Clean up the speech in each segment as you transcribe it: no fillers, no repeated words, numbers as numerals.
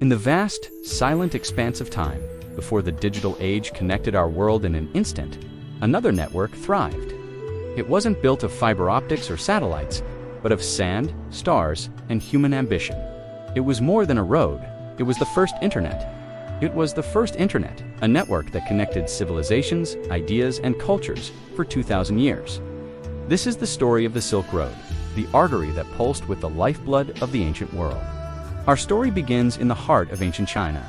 In the vast, silent expanse of time, before the digital age connected our world in an instant, another network thrived. It wasn't built of fiber optics or satellites, but of sand, stars, and human ambition. It was more than a road. It was the first internet. It was the first internet, a network that connected civilizations, ideas, and cultures for 2,000 years. This is the story of the Silk Road, the artery that pulsed with the lifeblood of the ancient world. Our story begins in the heart of ancient China.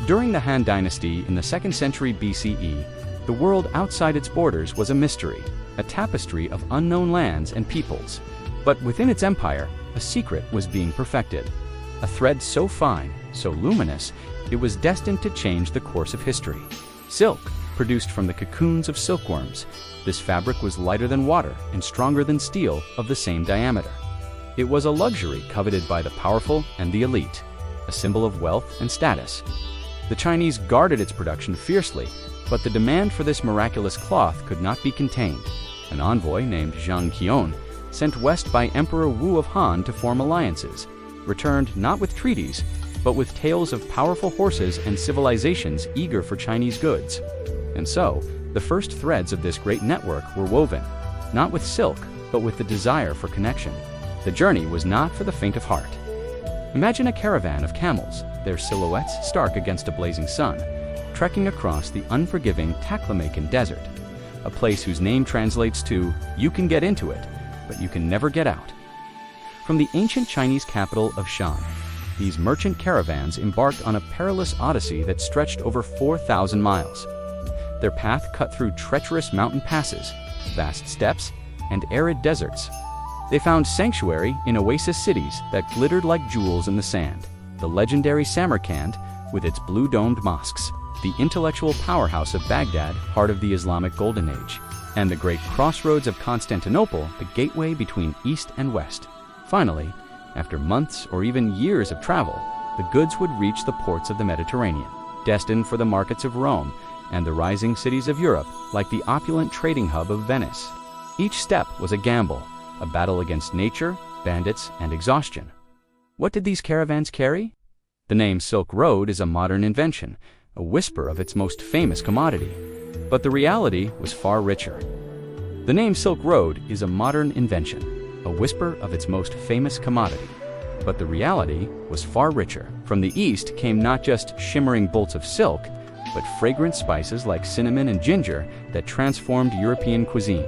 During the Han Dynasty in the 2nd century BCE, the world outside its borders was a mystery, a tapestry of unknown lands and peoples. But within its empire, a secret was being perfected. A thread so fine, so luminous, it was destined to change the course of history. Silk, produced from the cocoons of silkworms. This fabric was lighter than water and stronger than steel of the same diameter. It was a luxury coveted by the powerful and the elite, a symbol of wealth and status. The Chinese guarded its production fiercely, but the demand for this miraculous cloth could not be contained. An envoy named Zhang Qian, sent west by Emperor Wu of Han to form alliances, returned not with treaties, but with tales of powerful horses and civilizations eager for Chinese goods. And so, the first threads of this great network were woven, not with silk, but with the desire for connection. The journey was not for the faint of heart. Imagine a caravan of camels, their silhouettes stark against a blazing sun, trekking across the unforgiving Taklamakan Desert, a place whose name translates to, "You can get into it, but you can never get out." From the ancient Chinese capital of Shan, these merchant caravans embarked on a perilous odyssey that stretched over 4,000 miles. Their path cut through treacherous mountain passes, vast steppes, and arid deserts. They found sanctuary in oasis cities that glittered like jewels in the sand. The legendary Samarkand, with its blue-domed mosques, the intellectual powerhouse of Baghdad, heart of the Islamic Golden Age, and the great crossroads of Constantinople, the gateway between East and West. Finally, after months or even years of travel, the goods would reach the ports of the Mediterranean, destined for the markets of Rome and the rising cities of Europe, like the opulent trading hub of Venice. Each step was a gamble, a battle against nature, bandits, and exhaustion. What did these caravans carry? The name Silk Road is a modern invention, a whisper of its most famous commodity. But the reality was far richer. The name Silk Road is a modern invention, a whisper of its most famous commodity. But the reality was far richer. From the east came not just shimmering bolts of silk, but fragrant spices like cinnamon and ginger that transformed European cuisine.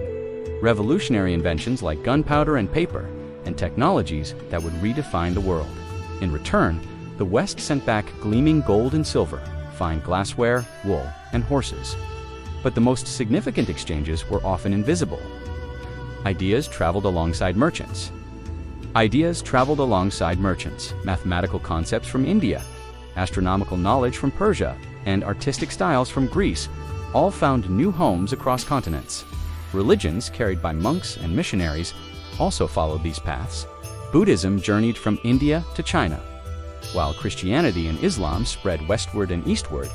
Revolutionary inventions like gunpowder and paper, and technologies that would redefine the world. In return, the West sent back gleaming gold and silver, fine glassware, wool, and horses. But the most significant exchanges were often invisible. Ideas traveled alongside merchants. Mathematical concepts from India, astronomical knowledge from Persia, and artistic styles from Greece all found new homes across continents. Religions carried by monks and missionaries also followed these paths. Buddhism journeyed from India to China, while Christianity and Islam spread westward and eastward,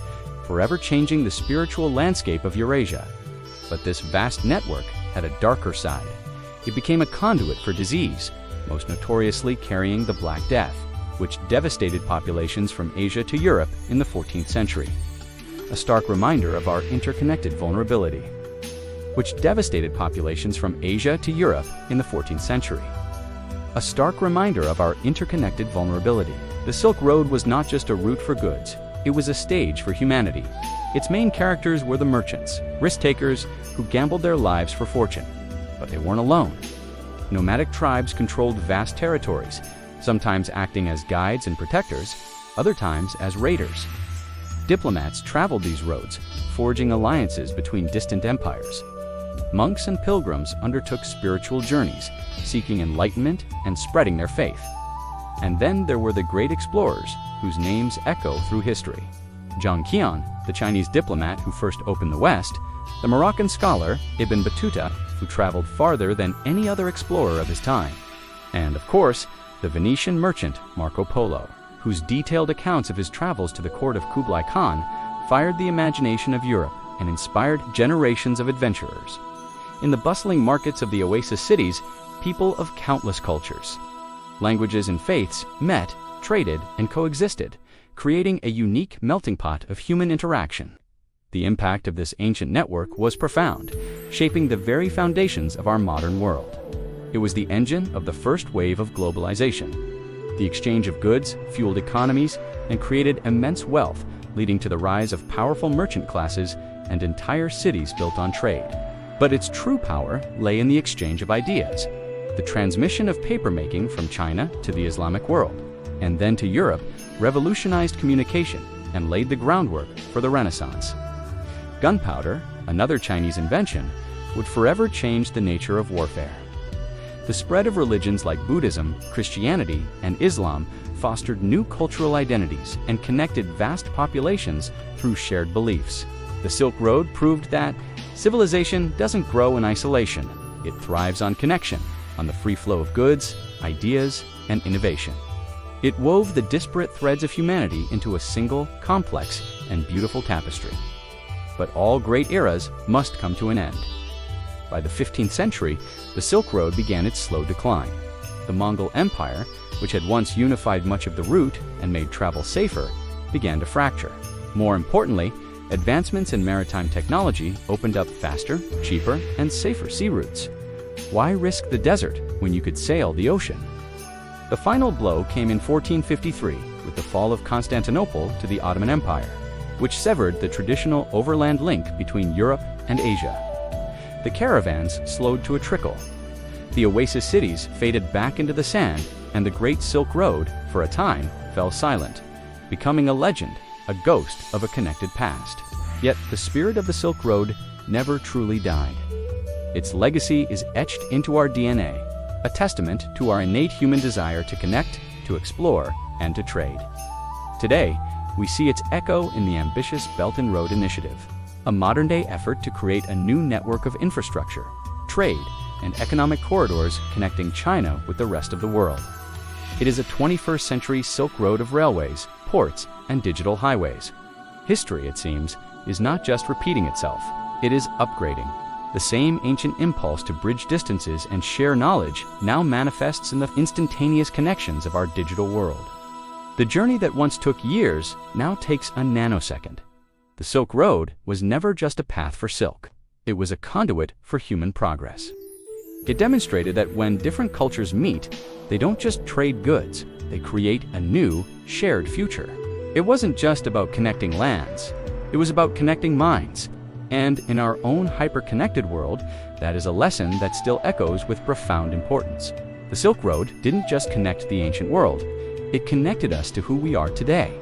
forever changing the spiritual landscape of Eurasia. But this vast network had a darker side. It became a conduit for disease, most notoriously carrying the Black Death, which devastated populations from Asia to Europe in the 14th century. A stark reminder of our interconnected vulnerability. The Silk Road was not just a route for goods, it was a stage for humanity. Its main characters were the merchants, risk-takers who gambled their lives for fortune. But they weren't alone. Nomadic tribes controlled vast territories, sometimes acting as guides and protectors, other times as raiders. Diplomats traveled these roads, forging alliances between distant empires. Monks and pilgrims undertook spiritual journeys, seeking enlightenment and spreading their faith. And then there were the great explorers, whose names echo through history. Zhang Qian, the Chinese diplomat who first opened the West, the Moroccan scholar Ibn Battuta, who traveled farther than any other explorer of his time, and of course, the Venetian merchant Marco Polo, whose detailed accounts of his travels to the court of Kublai Khan fired the imagination of Europe and inspired generations of adventurers. In the bustling markets of the oasis cities, people of countless cultures, languages and faiths met, traded and coexisted, creating a unique melting pot of human interaction. The impact of this ancient network was profound, shaping the very foundations of our modern world. It was the engine of the first wave of globalization. The exchange of goods fueled economies and created immense wealth, leading to the rise of powerful merchant classes and entire cities built on trade. But its true power lay in the exchange of ideas. The transmission of papermaking from China to the Islamic world, and then to Europe, revolutionized communication and laid the groundwork for the Renaissance. Gunpowder, another Chinese invention, would forever change the nature of warfare. The spread of religions like Buddhism, Christianity, and Islam fostered new cultural identities and connected vast populations through shared beliefs. The Silk Road proved that civilization doesn't grow in isolation. It thrives on connection, on the free flow of goods, ideas, and innovation. It wove the disparate threads of humanity into a single, complex, and beautiful tapestry. But all great eras must come to an end. By the 15th century, the Silk Road began its slow decline. The Mongol Empire, which had once unified much of the route and made travel safer, began to fracture. More importantly, advancements in maritime technology opened up faster, cheaper, and safer sea routes. Why risk the desert when you could sail the ocean? The final blow came in 1453 with the fall of Constantinople to the Ottoman Empire, which severed the traditional overland link between Europe and Asia. The caravans slowed to a trickle. The oasis cities faded back into the sand, and the Great Silk Road, for a time, fell silent, becoming a legend, a ghost of a connected past. Yet the spirit of the Silk Road never truly died. Its legacy is etched into our DNA, a testament to our innate human desire to connect, to explore, and to trade. Today, we see its echo in the ambitious Belt and Road Initiative, a modern-day effort to create a new network of infrastructure, trade, and economic corridors connecting China with the rest of the world. It is a 21st century Silk Road of railways, ports, and digital highways. History, it seems, is not just repeating itself, it is upgrading. The same ancient impulse to bridge distances and share knowledge now manifests in the instantaneous connections of our digital world. The journey that once took years now takes a nanosecond. The Silk Road was never just a path for silk. It was a conduit for human progress. It demonstrated that when different cultures meet, they don't just trade goods, they create a new, shared future. It wasn't just about connecting lands, it was about connecting minds. And in our own hyper-connected world, that is a lesson that still echoes with profound importance. The Silk Road didn't just connect the ancient world, it connected us to who we are today.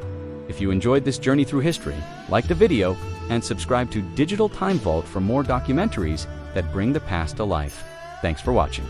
If you enjoyed this journey through history, like the video and subscribe to Digital Time Vault for more documentaries that bring the past to life. Thanks for watching.